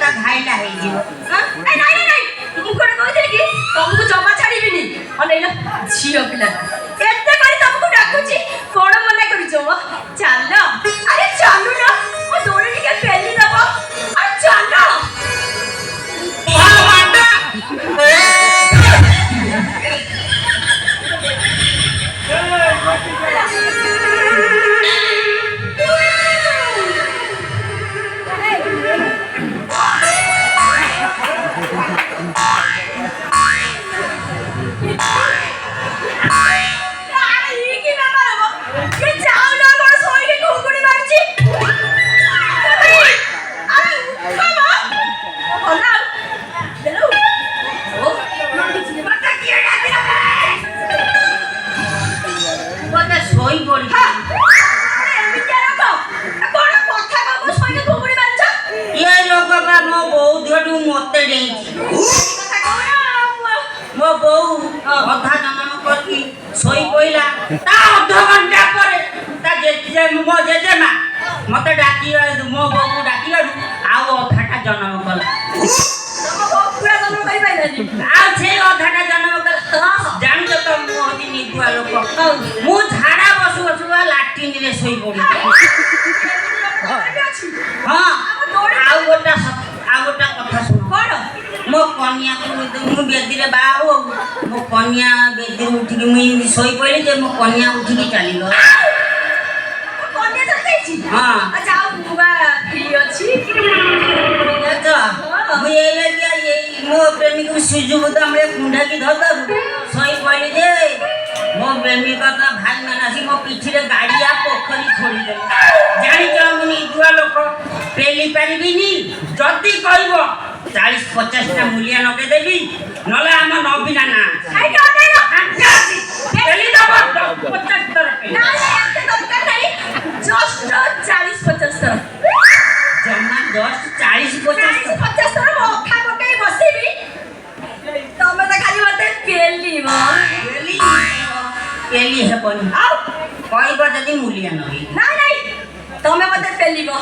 ता घाइला है जीव ए नहीं नहीं मु कोन कहते कि तुमको जमा छाड़ीबिनी अनैला झियो पिला एते करी तुमको डाकुची कोन मना करी जो चलो अरे चलो ना ओ दोड़ी के पेली दबो अरे चलो मो बो अधा जनम करकी सोई कोइला ता अधा घंटा परे ता जे मो जेजेमा मते डाकी मो बो को डाकी आउ अधाटा जनम कला तम बो पूरा जनम करि पाइलानी आ छे अधाटा जनम कला जानि त मो हदी निदुआ लोक मु झाड़ा बसु बसु लाट्रिन रे सोई पड़ी हां आउ गोटा कथा सुन कोन मो कन्या को बेदी रे बाओ मो कन्या बेदी उठी के मुई सोई पइले जे मो कन्या उठी के चली गो कन्या चल गई छी हां अच्छा बुबा फ्री अछि अच्छा मु ये मो प्रेमिक सुजुग त हमरे कुंडा की धर सोई पइले जे मो प्रेमिक का भाई मानसी मो पीठी रे गाड़िया पोखरी छोड़ी दे जानि के मुनी दुआ लोक पेली परिबिनी जदी कहबो 40-50 टा मूल्य नके देबी नले हम नबीना ना आई डोंट नो पेली दब 50 तरफ ना एते दरकार नहीं जस्ट 40-50 तरफ जम्मा 10-40-50 तरफ ओखा गोटे बसिबी तमे त खाली मते पेली है पनी आउ कहबो जदी मूल्य नबी ना नहीं तमे मते पेलीबो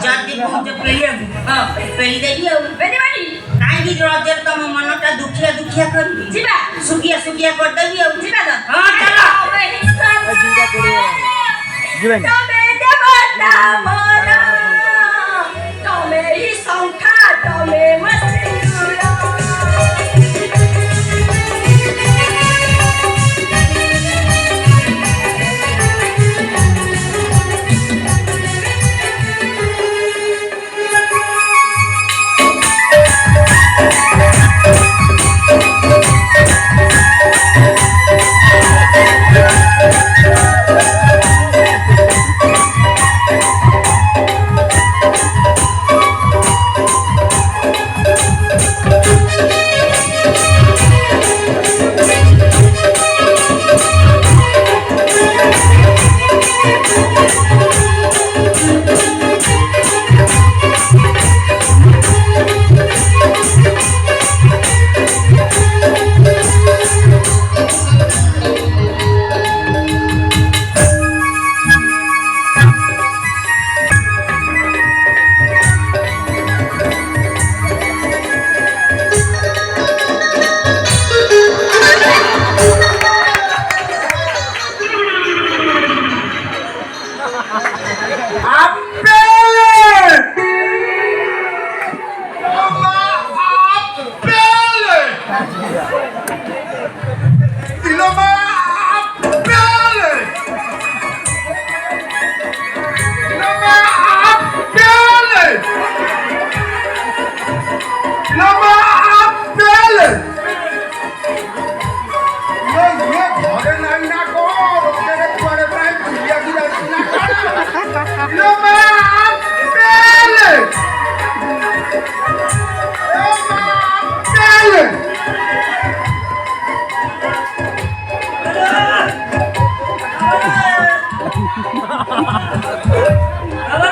जदी पहुंचे पेलिया हां पेली देबी आ बेनी बानी काई की रजर तम मनटा दुखिया करबी जीवा सुकिया कर देबी आ जीवा द हां चलो जीवा करे जीवा तमे देबो ना मोरा तमे ही संखा तमे मसिनुरा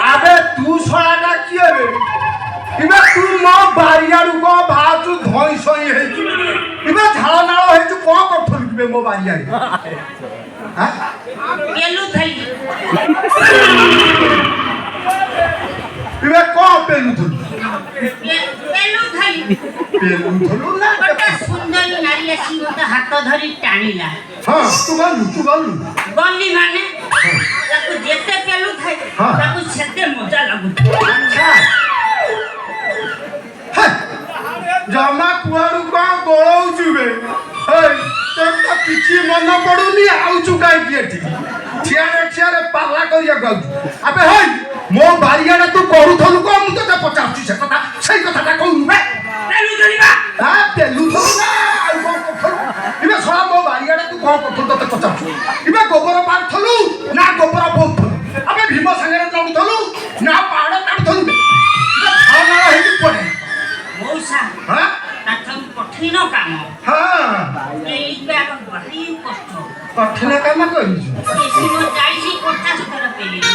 अबे तू सोयाटा किए रे इबे तू न बारियाडु को भाचु धई सई हे इबे झाळ नाळ हे तू को करथल किबे मो बारियाडे हां पेलु थई ବେଲୁନ ଧଲୁ ନା ଗୋଟେ ସୁନ୍ଦରୀ ନାରୀ ଆସି ମୋତେ ହାତ ଧରି ଟାଣିଲା। ହଁ ତୁ ଗଲୁ ଗଲି ମାନେ ତାକୁ ଯେତେ ପେଲୁଥାଏ ହଁ। ତାକୁ ସେତେ ମଜା ଲାଗୁଛି। ଆଚ୍ଛା ଜମା କୁଆଡୁ କଣ ଗୋଳଉଛୁ ବେ ତୋର ତ କିଛି ମନ ପଡୁନି ଆଉଛୁ କାହିଁକି ଏଠି ଠିଆରେ ପାଲା କରିବାକୁ ଆଉଛୁ। ଆବେ ହେଇ ମୋ ବାରିଆଡେ ତୁ କରୁଥଲୁ କଣ ମୁଁ ତତେ ପଚାରୁଛି ସେ କଥା ସେଇ କଥାଟା କହୁନୁ ବେ ପେଲୁଥିଲି ବା। ହଁ ପେଲୁଥଲୁ ନା ଆଉ କଣ କରୁଥଲୁ ଏବେ ଶଳା ମୋ ବାରିଆଡେ ତୁ କଣ କରୁଥଲୁ ତତେ ପଚାରୁଛୁ ଏବେ ଗୋବର ପାରୁଥଲୁ ନା ଗୋବର ବୋଉଥଲୁ ଆବେ ଭୀମ ସାଙ୍ଗରେ ଲଢୁଥଲୁ ନା ପାହାଡ କାଢୁଥଲୁ ଛଅ ନାଳ ହେଇକି ପଡେ ମଉସା ହଁ ତାଠୁ କଠିନ କାମ ହଁ ଏଇ ବ୍ୟାଗ ଭାରି କଷ୍ଟ। କଠିନ କାମ କରିଛୁ ବେଶୀ ନ 40-50 ଥର ପେଲିଲି।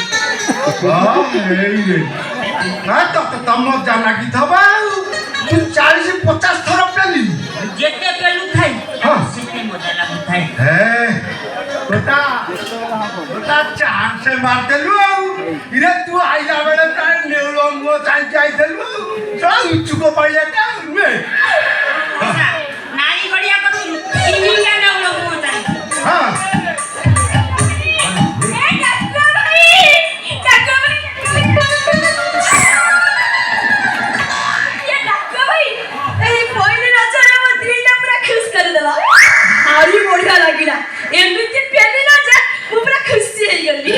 ତମ ଲାଗିଥବ ଆଉ ତୁ 40-50 ଥର ପେଲିଲୁ ଯେତେ ପେଲୁଥାଏ ହଁ। ସେତେ ମଜା ଲାଗୁଥାଏ। ଗୋଟା ଚାନ୍ସ ମାରିଦେଲୁ ଆଉ ଇରେ ତୁ ଆଇଲା ବେଳେ ପ୍ରାୟ ନେଉଳ ମୁହ ଚାହିଁକି ଆଇଥିଲୁ ଉଚ୍ଚୁକ ପାଇଆଟା ନୁହେଁ ମଉସା, ନାରୀ ଗଡ଼ିଆ କତୁରୁ ଚିନିକା ନେଉଳ ମୁହଁ ଚାଲିଛି। ହଁ ବଢିଆ ଲାଗିଲା ଏମିତି ପେଲିଲା ଯେ ମୁଁ ପୁରା ଖୁସି ହେଇଗଲି।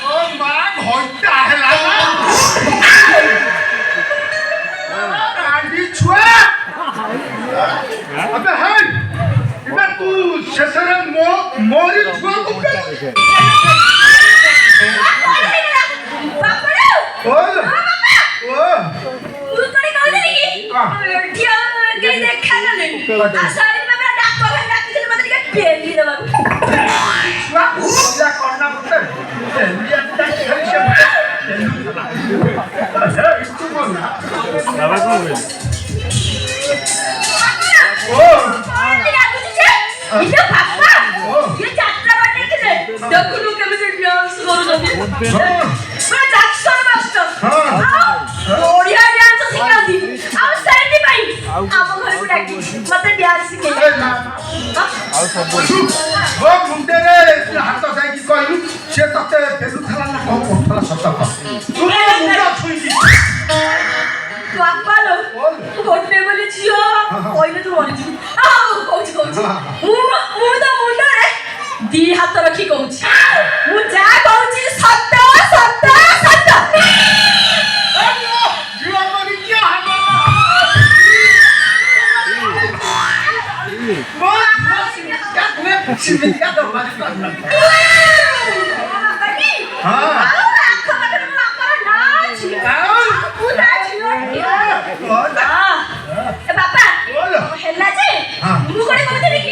ଓ ମା ଘଣ୍ଟା ହେଲା ରାଣ୍ଡି ଛୁଆ ଆବେ ହେଇ ଏବେ ତୁ ଶେଷରେ ମୋରି ଛୁଆକୁ ପେଲିଲୁ। ହାତ ଯାଇକି କହିଲୁ ସେ ତତେ ଫେରୁଥିଲା ନା କଣ କରୁଥିଲା ସତ ଗୋଟେ ବୋଲି ଝିଅ କହିଲେ ତୁ ମରିଯିବୁ। କହୁଛି ମୁଁ ତ ମୁଣ୍ଡରେ 2 ହାତ ରଖି କହୁଛି ମୁଁ ଯାହା କହୁଛି ସତ ସତ ସତ। ହେଲା ଯେ ମୁଁ ଗୋଟେ କହୁଥିଲି କି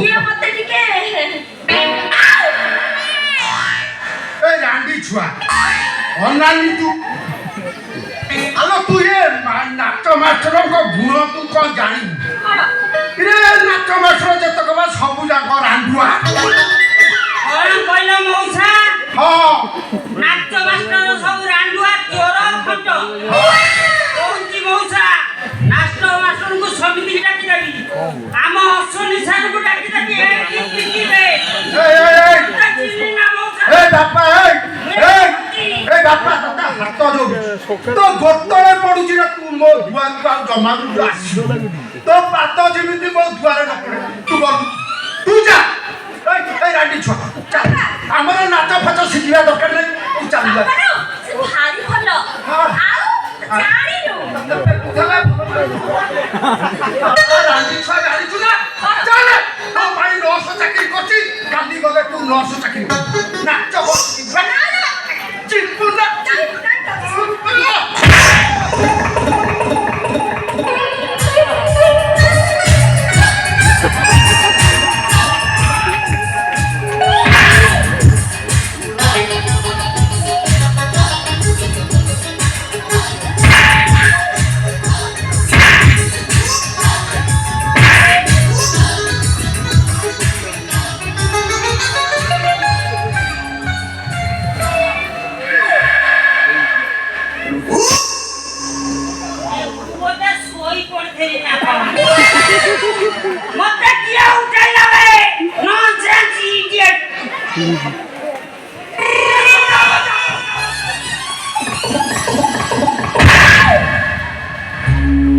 ଇଏ ମତେ ଟିକେ ରାଣ୍ଡି ଛୁଆ ଅନାନି ତୁ ଆଲୋ ତୁ ଏ ନାଚ ମାଷ୍ଟରଙ୍କ ଗୁଣ ତୁ କଣ ଜାଣିବୁ ରେ ନାଚ ମାଷ୍ଟର ଯେତକ ବା ସବୁ ଯାକ ରାଣ୍ଡୁଆ। କଣ କହିଲ ମଉସା? ହଁ ନାଚ ମାଷ୍ଟର ସବୁ ରାଣ୍ଡୁଆ ଚୋର ଖଟ। କହୁଛି ମଉସା ନାଚ ମାଷ୍ଟରଙ୍କୁ ସମିତିକି ଡାକିଦେବି ଆମ ଅଶ୍ୱନୀ ସାରଙ୍କୁ ଡାକିଦେବି ଏଇଠି ପିଟିବେ। ବାପା ହାତ ଯୋଉ ତୋ ଗୋତଳେ ପଡୁଛି ନା ତୁ ମୋ ଦୁଆରକୁ ଆଉ ଜମାରୁ ଆସିବୁ ତୋ ପାଦ ଯେମିତି ମୋ ଦୁଆରେ ନ ପଡେ ତୁ ଗଲୁ ତୁ ଯା ରାଣ୍ଡି ଛୁଆ ଆମର ନାଚ ଫାଚ ଶିଖିବା ଦରକାର ନାହିଁ ତୁ ଚାଲିବା ଭାରି ଭଲ ରାଣ୍ଡି ଛୁଆ ଜାଣିଛୁ ନା ଚାଲେ ତୋ ପାଇଁ 900 ଚାକିରି କରିଛି କାଲି ଗଲେ ତୁ 900 ଚାକିରି ନାଚ ଚିପୁ ନା तेरी ना मत किया उठाई लावे नॉनसेंस इडियट